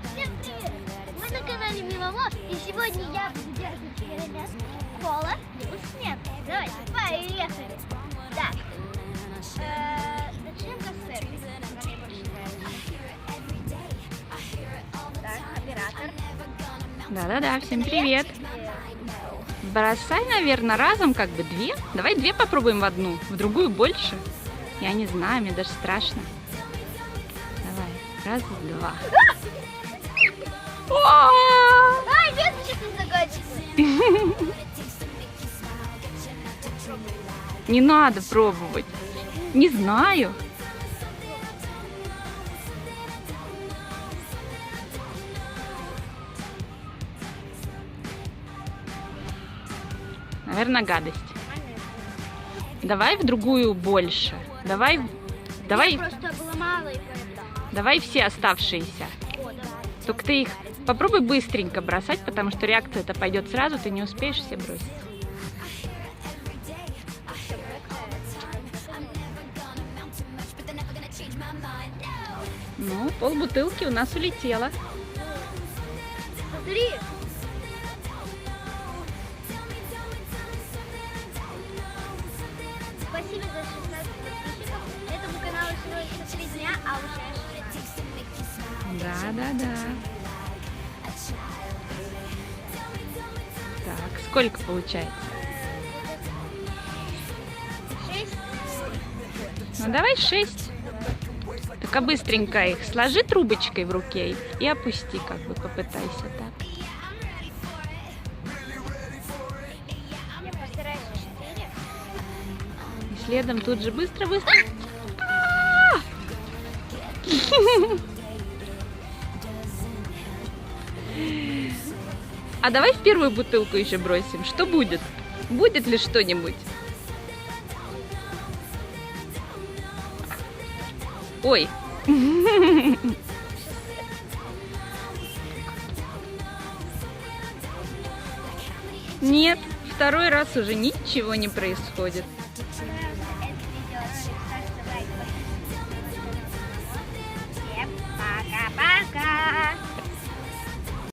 Всем привет! Вы на канале Миловод, и сегодня я буду делать эксперимент кола плюс смена. Давайте, поехали! Так, начнем с сервиса. Мне больше нравится. Так, оператор. Да-да-да, всем привет! Бросай, наверное, разом как бы две. Давай две попробуем в одну, в другую больше. Я не знаю, мне даже страшно. Давай, раз, два. Ай, нет, что-то загадочное. Не надо пробовать. Не знаю. Наверное, гадость. Давай в другую больше. Давай Просто было мало и поэтому. давай все оставшиеся. О, да. Только ты их попробуй быстренько бросать, потому что реакция-то пойдет сразу, ты не успеешь все бросить. Ну, полбутылки у нас улетело. Смотри. Спасибо за 16 подписчиков. Этому каналу всего 3 дня, а уже 6. Да. Так, сколько получается? 6. Ну, давай 6. Только быстренько их сложи трубочкой в руке и опусти, как бы попытайся так. Я постараюсь 4. И следом тут же быстро. А давай в первую бутылку еще бросим. Что будет? Будет ли что-нибудь? Ой. Нет, второй раз уже ничего не происходит. Да.